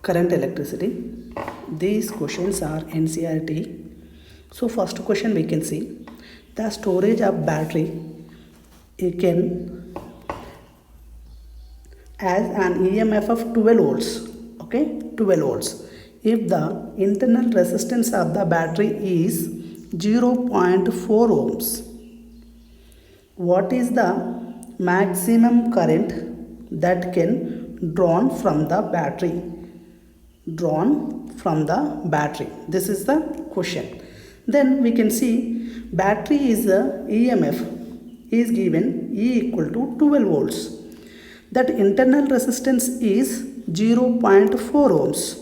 Current electricity. These questions are NCERT. So first question we can see the storage of battery. It can as an EMF of 12 volts. Okay, 12 volts. If the internal resistance of the battery is 0.4 ohms, what is the maximum current that can drawn from the battery? This is the question. Then we can see battery is a EMF is given E equal to 12 volts. That internal resistance is 0.4 ohms.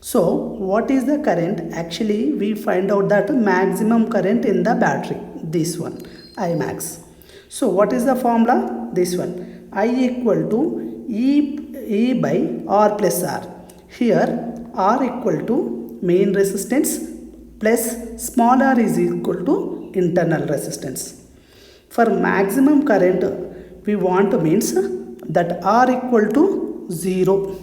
So what is the current? Actually we find out that maximum current in the battery, this one, I max. So what is the formula? This one, I equal to E by R plus R. Here R equal to main resistance plus small r is equal to internal resistance. For maximum current we want means that R equal to 0.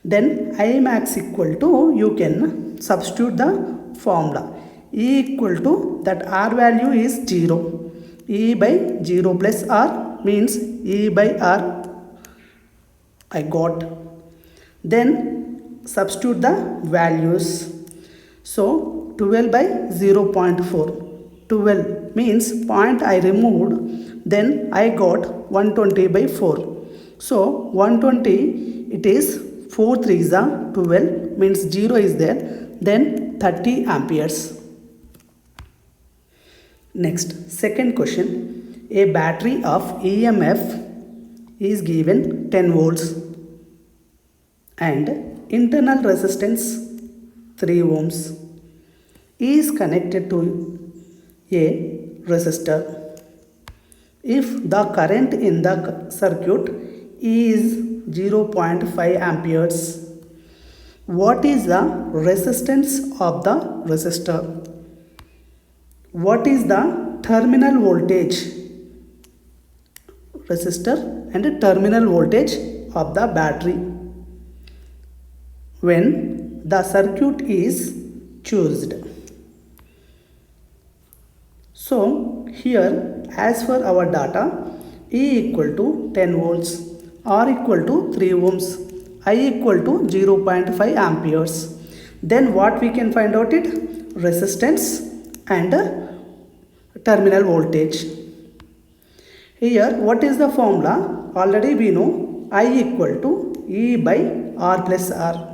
Then I max equal to, you can substitute the formula. E equal to that R value is 0. E by 0 plus R means E by R I got. Then substitute the values. So 12 by 0.4. 12 means point I removed, then I got 120 by 4. So 120, it is 4 3s are 12, means 0 is there, then 30 amperes. Next, second question. A battery of EMF is given 10 volts and internal resistance 3 ohms is connected to a resistor. If the current in the circuit is 0.5 amperes, what is the resistance of the resistor? What is the terminal voltage? Resistor and terminal voltage of the battery when the circuit is chosen. So here as for our data, E equal to 10 volts, R equal to 3 ohms, I equal to 0.5 amperes. Then what we can find out it? Resistance and terminal voltage. Here what is the formula? Already we know I equal to E by R plus R.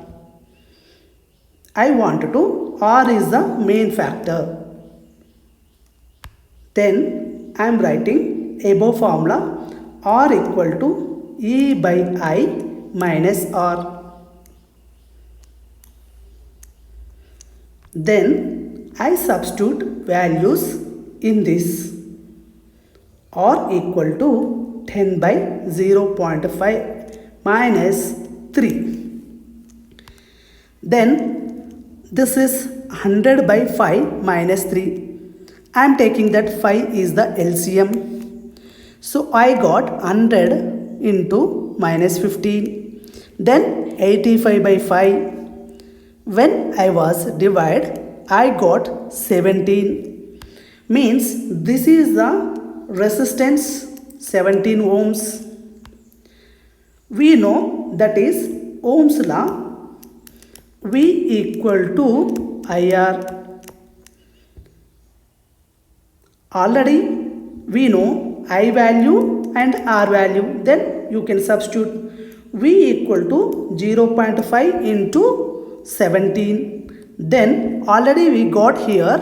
I want to, R is the main factor. Then I am writing above formula, R equal to E by I minus R. Then I substitute values in this. R equal to 10 by 0.5 minus 3. Then this is 100 by 5 minus 3. I am taking that 5 is the LCM. So I got 100 into minus 15. Then 85 by 5. When I was divide, I got 17. Means this is the resistance 17 ohms. We know that is Ohm's law. V equal to IR. Already we know I value and R value. Then you can substitute V equal to 0.5 into 17. Then already we got here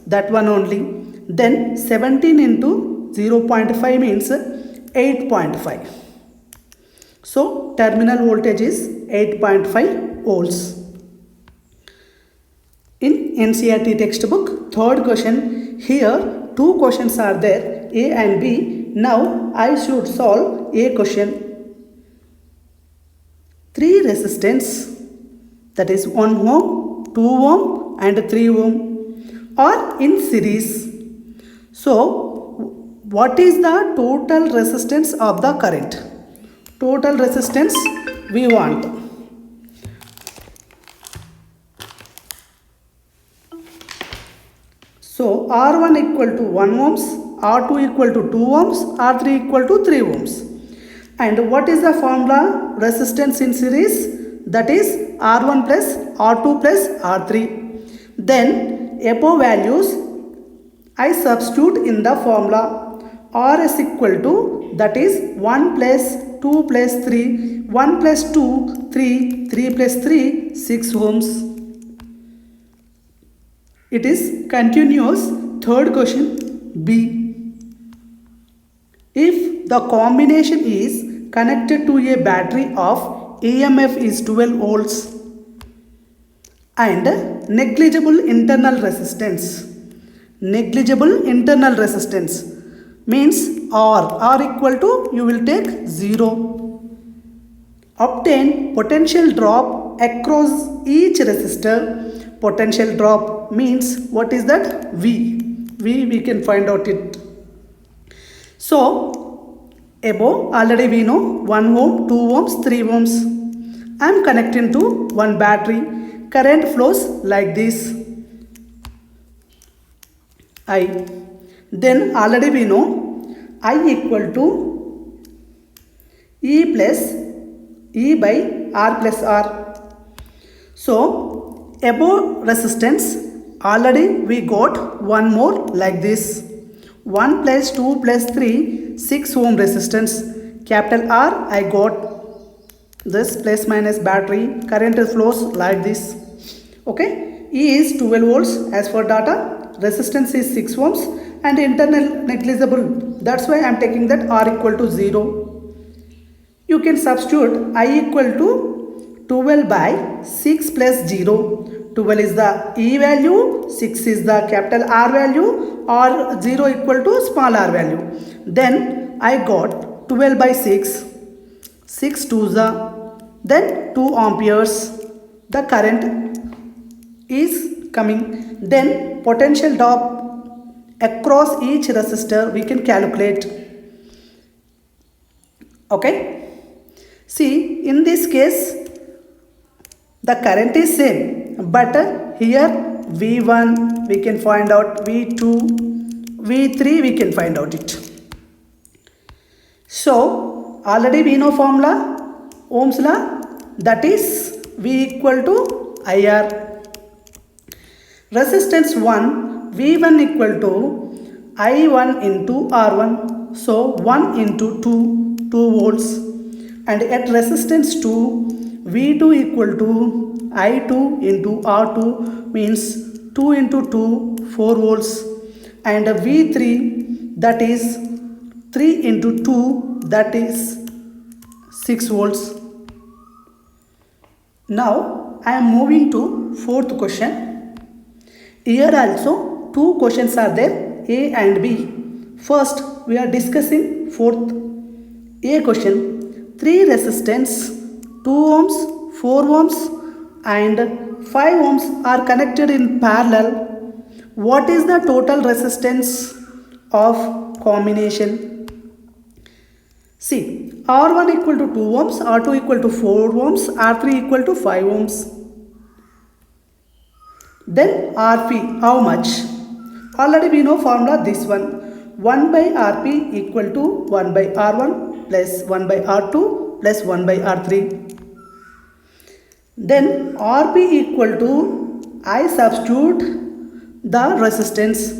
that one only. Then 17 into 0.5 means 8.5. So terminal voltage is 8.5 volts. In NCERT textbook, third question, here two questions are there, A and B. Now I should solve A question. 3 resistance, that is 1 ohm, 2 ohm and 3 ohm are in series. So what is the total resistance of the current? Total resistance we want. So R1 equal to 1 ohms, R2 equal to 2 ohms, R3 equal to 3 ohms. And what is the formula? Resistance in series, that is R1 plus R2 plus R3. Then above values I substitute in the formula. R is equal to, that is 1 plus 2 plus 3, 1 plus 2, 3, 3 plus 3, 6 ohms. It is continuous. Third question B. If the combination is connected to a battery of EMF is 12 volts and negligible internal resistance. Negligible internal resistance means R equal to, you will take 0. Obtain potential drop across each resistor. Potential drop means, what is that? V we can find out it. So above already we know 1 ohm, 2 ohms, 3 ohms. I am connecting to one battery. Current flows like this, I. Then already we know I equal to E plus E by R plus R. So above resistance already we got one more like this. 1 plus 2 plus 3, 6 ohm resistance. Capital R I got this plus minus battery. Current flows like this. Okay. E is 12 volts as for data. Resistance is 6 ohms and internal negligible. That's why I am taking that R equal to 0. You can substitute I equal to 12 by 6 plus 0. 12 is the E value, 6 is the capital R value, or 0 equal to small r value. Then I got 12 by 6, 6 2s are, then 2 amperes. The current is coming. Then potential drop across each resistor we can calculate. Okay. See, in this case the current is same, but here V1 we can find out, V2, V3 we can find out it. So already we know formula, Ohm's law, that is V equal to IR. Resistance 1, V1 equal to I1 into R1. So 1 into 2, 2 volts. And at resistance 2, V2 equal to I2 into R2 means 2 into 2, 4 volts. And V3, that is 3 into 2, that is 6 volts. Now I am moving to fourth question. Here also two questions are there, A and B. First we are discussing fourth. A question. 3 resistance 2 ohms, 4 ohms and 5 ohms are connected in parallel. What is the total resistance of combination? See, R1 equal to 2 ohms, R2 equal to 4 ohms, R3 equal to 5 ohms. Then Rp, how much? Already we know formula, this one. 1 by Rp equal to 1 by R1 plus 1 by R2 plus 1 by R3. Then Rp equal to, I substitute the resistance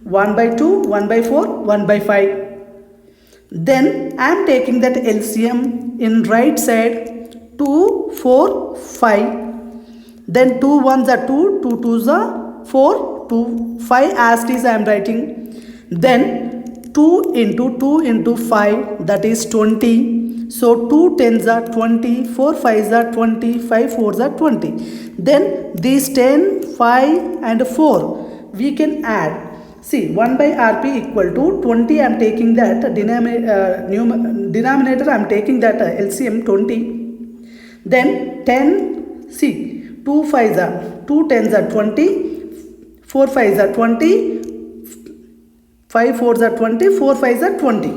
1 by 2, 1 by 4, 1 by 5. Then I am taking that LCM in right side, 2, 4, 5. Then 2 1s are 2, 2 2s are 4, 2, 5 as it is I am writing. Then 2 into 2 into 5, that is 20. So 2 10s are 20, 4 5s are 20, 5 4s are 20. Then these 10, 5 and 4 we can add. See, 1 by Rp equal to 20, I am taking that denominator, I am taking that LCM 20. Then 10, see, 2 5s are, 2 10s are 20, 4 5s are 20, 5 4s are 20, 4 5s are 20.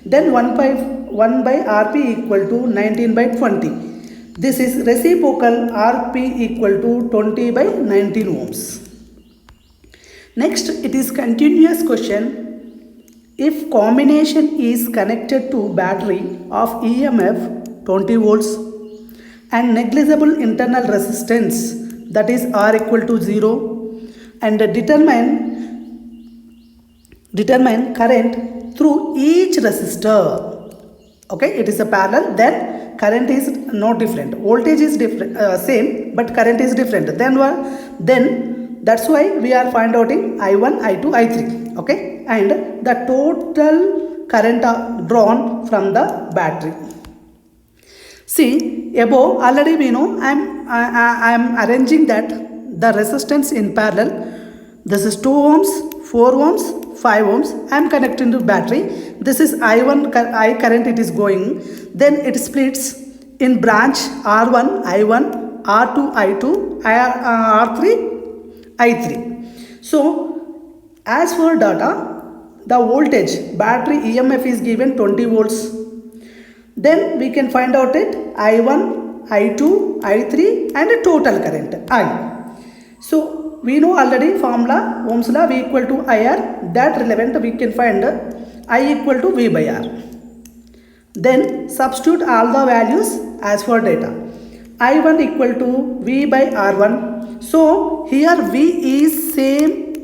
Then 1 by Rp equal to 19 by 20. This is reciprocal Rp equal to 20 by 19 ohms. Next, it is continuous question. If combination is connected to battery of EMF 20 volts and negligible internal resistance, that is R equal to 0, and determine current through each resistor. Okay, it is a parallel, then current is not different, voltage is different, same, but current is different. Then that's why we are find outing I1, I2, I3. Okay, and the total current drawn from the battery. See, above already we know I am arranging that the resistance in parallel. This is 2 ohms, 4 ohms, 5 ohms. I am connecting to battery. This is I1, I current it is going. Then it splits in branch R1, I1, R2, I2, R3, I3. So as for data, the voltage battery EMF is given 20 volts. Then we can find out it I1, I2, I3 and a total current I. So we know already formula Ohm's law V equal to IR. That relevant we can find I equal to V by R. Then substitute all the values as for data. I1 equal to V by R1. So here V is same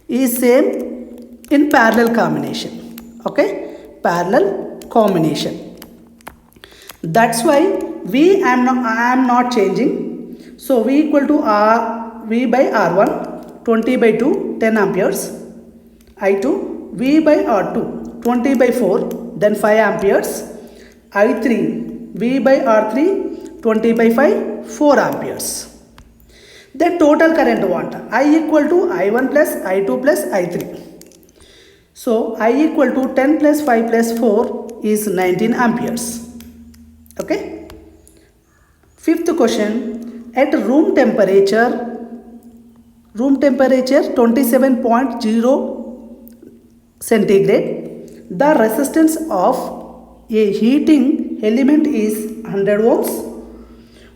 in parallel combination. Okay, parallel combination. That's why V I am not changing. So V equal to V by R1 20 by 2 10 amperes. I2 V by R2 20 by 4 then 5 amperes. I3 V by R3 20 by 5 4 amperes. The total current want I equal to I1 plus I2 plus I3. So I equal to 10 plus 5 plus 4 is 19 amperes. Okay. Fifth question. At room temperature 27.0 centigrade, the resistance of a heating element is 100 ohms.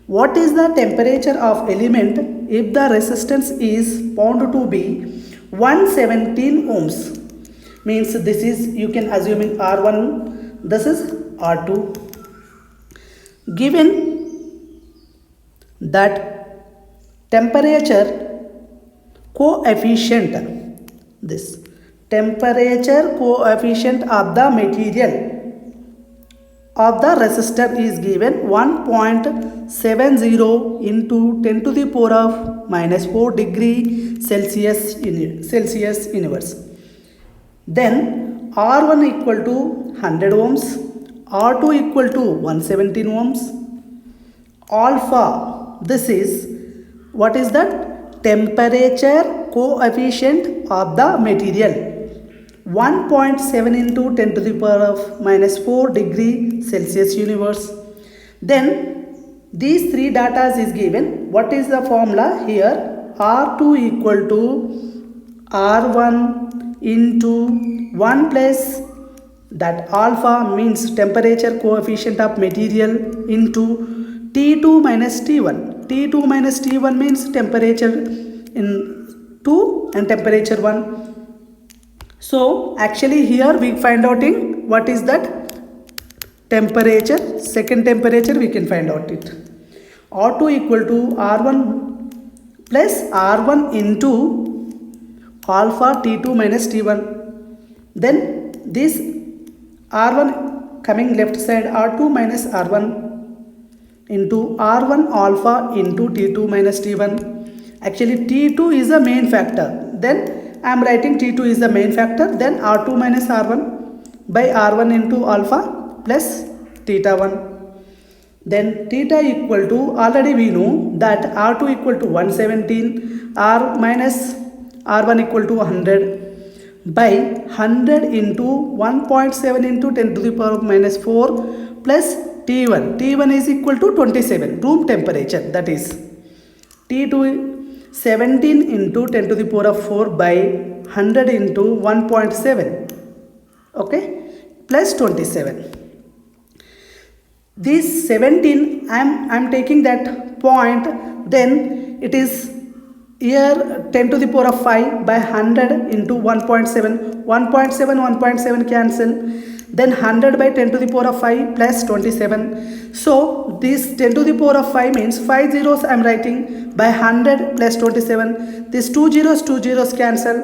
What is the temperature of element if the resistance is found to be 117 ohms? Means this is, you can assuming R1, this is R2. Given that temperature coefficient, this temperature coefficient of the material of the resistor is given 1.70 into 10 to the power of minus 4 degree Celsius inverse. Then R1 equal to 100 ohms, R2 equal to 117 ohms. Alpha, this is, what is that? Temperature coefficient of the material 1.7 into 10 to the power of minus 4 degree Celsius universe. Then these three data is given. What is the formula here? R2 equal to R1 into 1 plus that alpha means temperature coefficient of material into T2 minus T1. T2 minus T1 means temperature in 2 and temperature 1. So actually here we find out in what is that temperature, second temperature we can find out it. R2 equal to R1 plus R1 into alpha T2 minus T1. Then this R1 coming left side, R2 minus R1 into R1 alpha into T2 minus T1. Actually T2 is the main factor. Then I am writing T2 is the main factor. Then R2 minus R1 by R1 into alpha plus theta 1. Then theta equal to, already we know that R2 equal to 117, R minus R1 equal to 100 by 100 into 1.7 into 10 to the power of minus 4 plus T1. T1 is equal to 27 room temperature, that is T2 17 into 10 to the power of 4 by 100 into 1.7. Okay, plus 27. This 17 I am taking that point, then it is Here 10 to the power of 5 by 100 into 1.7, 1.7 cancel. Then 100 by 10 to the power of 5 plus 27. So this 10 to the power of 5 means 5 zeros I am writing by 100 plus 27. This 2 zeros cancel.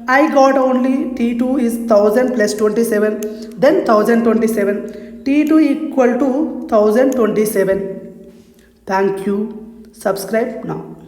I got only T2 is 1000 plus 27. Then 1027. T2 equal to 1027. Thank you. Subscribe now.